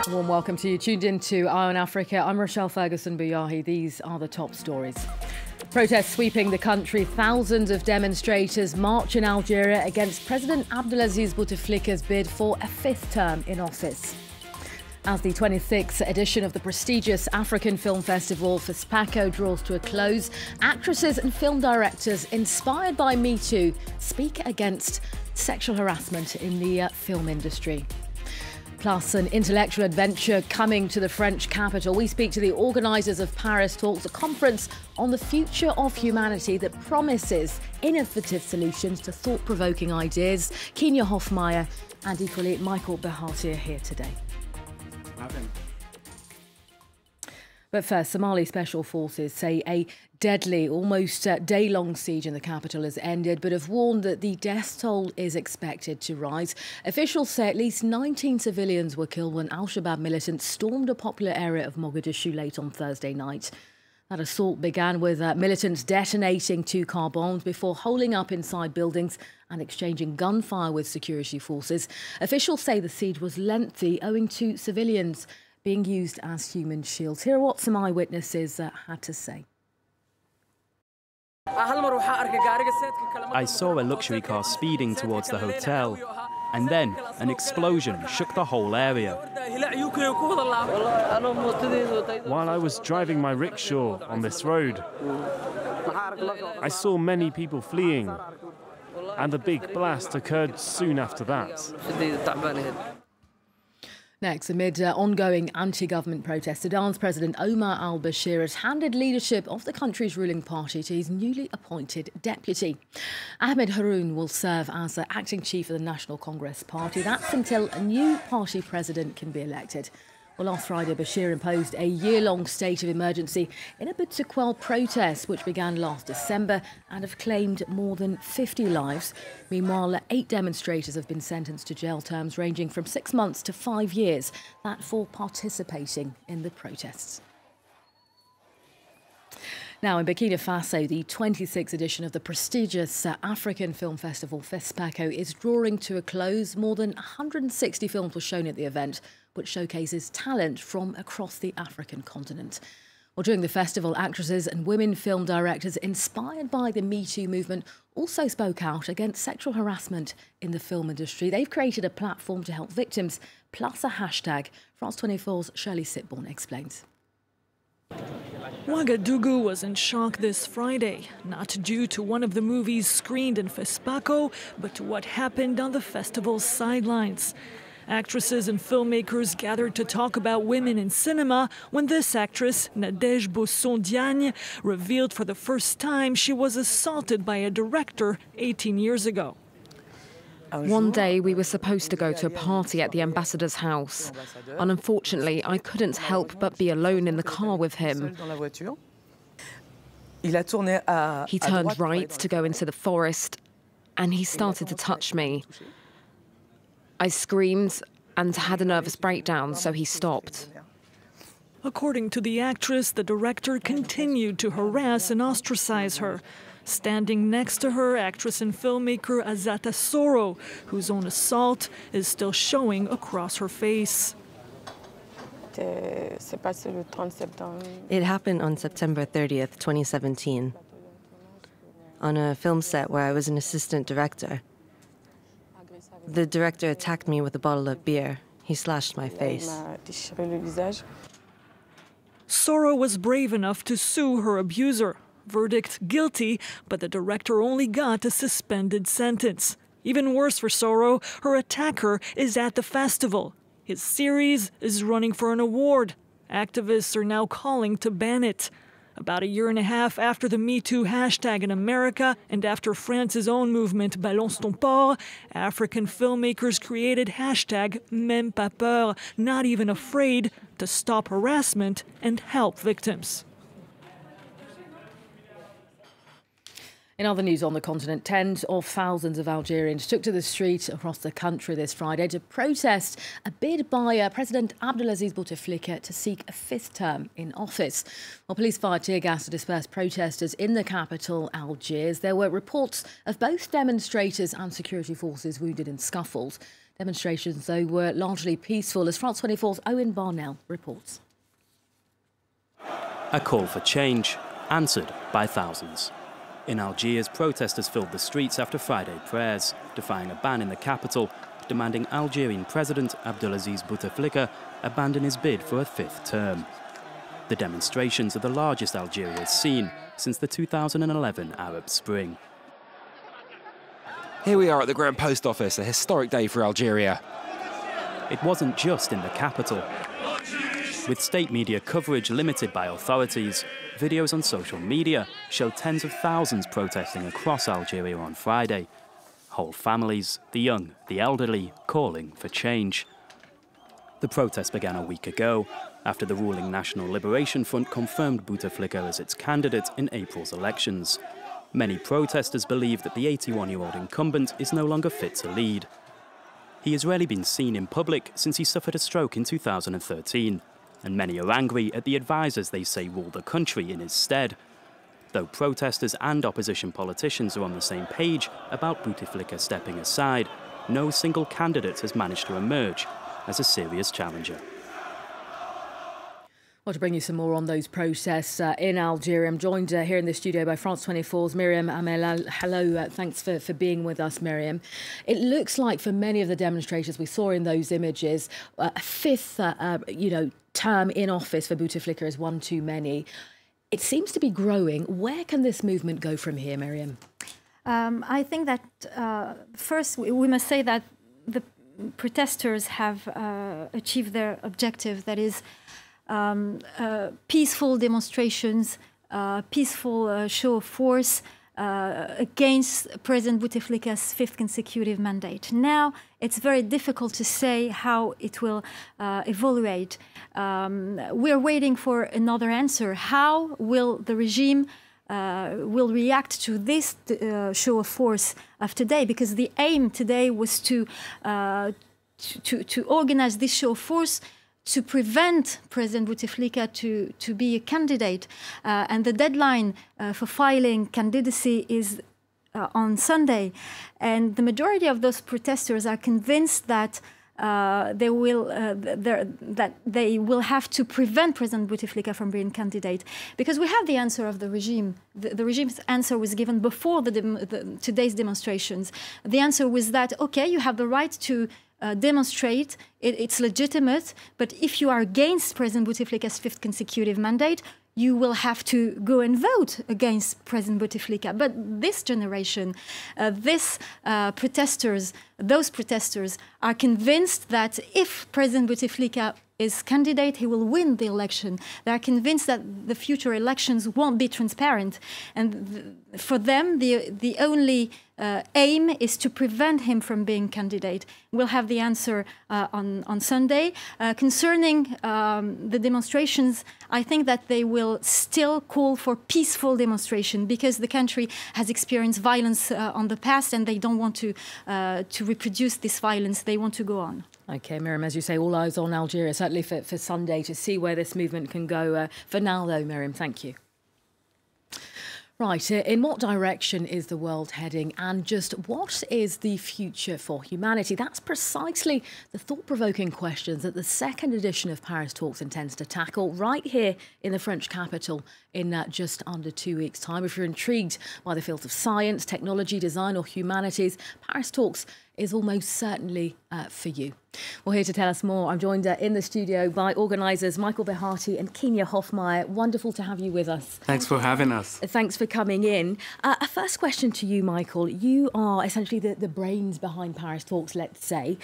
A warm welcome to you. Tuned in to Eye on Africa. I'm Rochelle Ferguson-Buyahi. These are the top stories. Protests sweeping the country. Thousands of demonstrators march in Algeria against President Abdelaziz Bouteflika's bid for a fifth term in office. As the 26th edition of the prestigious African Film Festival FESPACO draws to a close, actresses and film directors inspired by Me Too speak against sexual harassment in the film industry. Plus, an intellectual adventure coming to the French capital. We speak to the organisers of Paris Talks, a conference on the future of humanity that promises innovative solutions to thought-provoking ideas. Kenya Hofmeyer and equally Michael Behati are here today. But first, Somali special forces say a deadly, almost day-long siege in the capital has ended, but have warned that the death toll is expected to rise. Officials say at least 19 civilians were killed when Al-Shabaab militants stormed a popular area of Mogadishu late on Thursday night. That assault began with militants detonating 2 car bombs before holing up inside buildings and exchanging gunfire with security forces. Officials say the siege was lengthy, owing to civilians being used as human shields. Here are what some eyewitnesses had to say. I saw a luxury car speeding towards the hotel, and then an explosion shook the whole area. While I was driving my rickshaw on this road, I saw many people fleeing, and the big blast occurred soon after that. Next, amid ongoing anti-government protests, Sudan's President Omar al-Bashir has handed leadership of the country's ruling party to his newly appointed deputy. Ahmed Haroun will serve as the acting chief of the National Congress Party. That's until a new party president can be elected. Well, last Friday, Bashir imposed a year-long state of emergency in a bid to quell protests, which began last December and have claimed more than 50 lives. Meanwhile, 8 demonstrators have been sentenced to jail terms ranging from 6 months to 5 years, that for participating in the protests. Now, in Burkina Faso, the 26th edition of the prestigious African Film Festival FESPACO is drawing to a close. More than 160 films were shown at the event, which showcases talent from across the African continent. Well, during the festival, actresses and women film directors inspired by the Me Too movement also spoke out against sexual harassment in the film industry. They've created a platform to help victims, plus a hashtag. France 24's Shirley Sitbourne explains. Ouagadougou was in shock this Friday, not due to one of the movies screened in FESPACO, but to what happened on the festival's sidelines. Actresses and filmmakers gathered to talk about women in cinema when this actress, Nadège Bosson-Diagne, revealed for the first time she was assaulted by a director 18 years ago. One day we were supposed to go to a party at the ambassador's house, and unfortunately I couldn't help but be alone in the car with him. He turned right to go into the forest, and he started to touch me. I screamed and had a nervous breakdown, so he stopped. According to the actress, the director continued to harass and ostracize her. Standing next to her, actress and filmmaker Azata Soro, whose own assault is still showing across her face. It happened on September 30th, 2017, on a film set where I was an assistant director. The director attacked me with a bottle of beer. He slashed my face. Soro was brave enough to sue her abuser. Verdict guilty, but the director only got a suspended sentence. Even worse for Soro, her attacker is at the festival. His series is running for an award. Activists are now calling to ban it. About a year and a half after the Me Too hashtag in America and after France's own movement Balance ton port, African filmmakers created hashtag Même pas peur, not even afraid, to stop harassment and help victims. In other news on the continent, tens of thousands of Algerians took to the streets across the country this Friday to protest a bid by President Abdelaziz Bouteflika to seek a fifth term in office. While police fired tear gas to disperse protesters in the capital, Algiers, there were reports of both demonstrators and security forces wounded in scuffles. Demonstrations, though, were largely peaceful, as France 24's Owen Barnell reports. A call for change, answered by thousands. In Algiers, protesters filled the streets after Friday prayers, defying a ban in the capital, demanding Algerian President Abdelaziz Bouteflika abandon his bid for a 5th term. The demonstrations are the largest Algeria has seen since the 2011 Arab Spring. Here we are at the Grand Post Office, a historic day for Algeria. It wasn't just in the capital. With state media coverage limited by authorities, videos on social media showed tens of thousands protesting across Algeria on Friday. Whole families, the young, the elderly, calling for change. The protest began a week ago, after the ruling National Liberation Front confirmed Bouteflika as its candidate in April's elections. Many protesters believe that the 81-year-old incumbent is no longer fit to lead. He has rarely been seen in public since he suffered a stroke in 2013, and many are angry at the advisers they say rule the country in his stead. Though protesters and opposition politicians are on the same page about Bouteflika stepping aside, no single candidate has managed to emerge as a serious challenger. Well, to bring you some more on those protests in Algeria, I'm joined here in the studio by France 24's Miriam Amel. Hello, thanks for being with us, Miriam. It looks like for many of the demonstrators we saw in those images, a 5th, term in office for Bouteflika is one too many. It seems to be growing. Where can this movement go from here, Miriam? I think that first we must say that the protesters have achieved their objective, that is peaceful demonstrations, peaceful show of force against President Bouteflika's 5th consecutive mandate. Now it's very difficult to say how it will evaluate. We're waiting for another answer. How will the regime will react to this show of force of today? Because the aim today was to organize this show of force to prevent President Bouteflika to be a candidate. And the deadline for filing candidacy is on Sunday. And the majority of those protesters are convinced that they will have to prevent President Bouteflika from being candidate, because we have the answer of the regime. The regime's answer was given before today's demonstrations. The answer was that, okay, you have the right to demonstrate, it's legitimate, but if you are against President Bouteflika's 5th consecutive mandate, you will have to go and vote against President Bouteflika. But this generation, those protesters are convinced that if President Bouteflika is candidate, he will win the election. They are convinced that the future elections won't be transparent. And for them, the only aim is to prevent him from being candidate. We'll have the answer on Sunday. Concerning the demonstrations, I think that they will still call for peaceful demonstration, because the country has experienced violence on the past, and they don't want to reproduce this violence. They want to go on. OK, Miriam, as you say, all eyes on Algeria, certainly for Sunday, to see where this movement can go. For now, though, Miriam, thank you. Right, in what direction is the world heading, and just what is the future for humanity? That's precisely the thought-provoking questions that the 2nd edition of Paris Talks intends to tackle right here in the French capital in just under 2 weeks' time. If you're intrigued by the fields of science, technology, design or humanities, Paris Talks is almost certainly for you. Well, here to tell us more, I'm joined in the studio by organisers Michael Behati and Kenya Hoffmeyer. Wonderful to have you with us. Thanks for having us. Thanks for coming in. A first question to you, Michael. You are essentially the brains behind Paris Talks, let's say.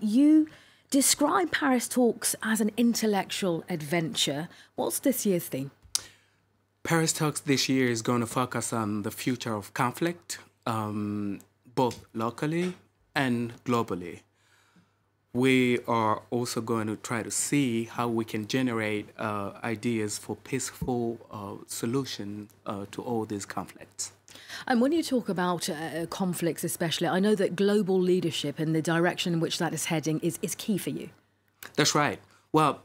You describe Paris Talks as an intellectual adventure. What's this year's theme? Paris Talks this year is going to focus on the future of conflict, both locally and globally. We are also going to try to see how we can generate ideas for peaceful solution to all these conflicts. And when you talk about conflicts especially, I know that global leadership and the direction in which that is heading is key for you. That's right. Well,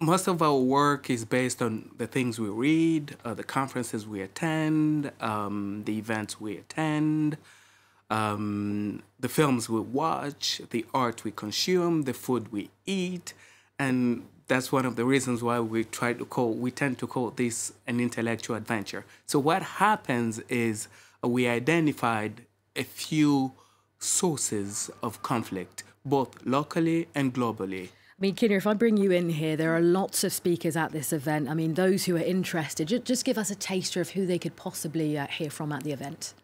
most of our work is based on the things we read, the conferences we attend, the events we attend. the films we watch, the art we consume, the food we eat, and that's one of the reasons why we tend to call this an intellectual adventure. So what happens is we identified a few sources of conflict, both locally and globally. I mean, Kinya, if I bring you in here, there are lots of speakers at this event. I mean, those who are interested, just give us a taster of who they could possibly hear from at the event.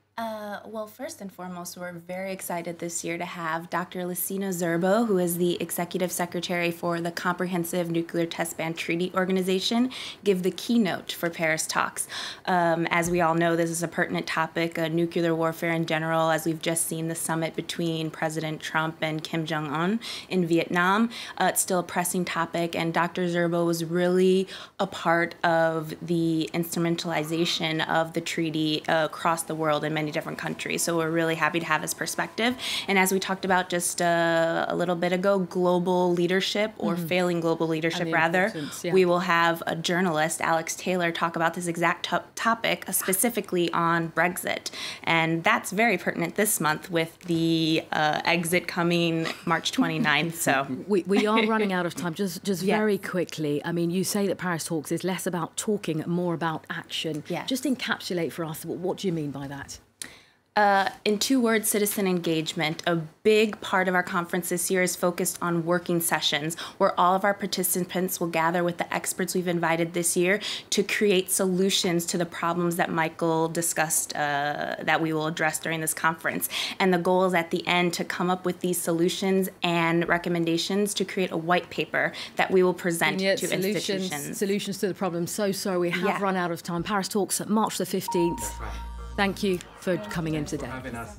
Well, first and foremost, we're very excited this year to have Dr. Lucina Zerbo, who is the Executive Secretary for the Comprehensive Nuclear Test Ban Treaty Organization, give the keynote for Paris talks. As we all know, this is a pertinent topic, nuclear warfare in general, as we've just seen the summit between President Trump and Kim Jong-un in Vietnam. It's still a pressing topic, and Dr. Zerbo was really a part of the instrumentalization of the treaty across the world in many different countries. So we're really happy to have his perspective. And as we talked about just a little bit ago, global leadership, or failing global leadership rather, we will have a journalist, Alex Taylor, talk about this exact topic, specifically on Brexit. And that's very pertinent this month with the exit coming March 29th. So we are running out of time. Just very quickly, I mean, you say that Paris Talks is less about talking, more about action. Just encapsulate for us, what do you mean by that? In 2 words, citizen engagement. A big part of our conference this year is focused on working sessions, where all of our participants will gather with the experts we've invited this year to create solutions to the problems that Michael discussed that we will address during this conference. And the goal is at the end to come up with these solutions and recommendations to create a white paper that we will present to institutions. Solutions to the problem. So sorry, we have run out of time. Paris Talks, March the 15th. That's right. Thank you for coming in today. Having us.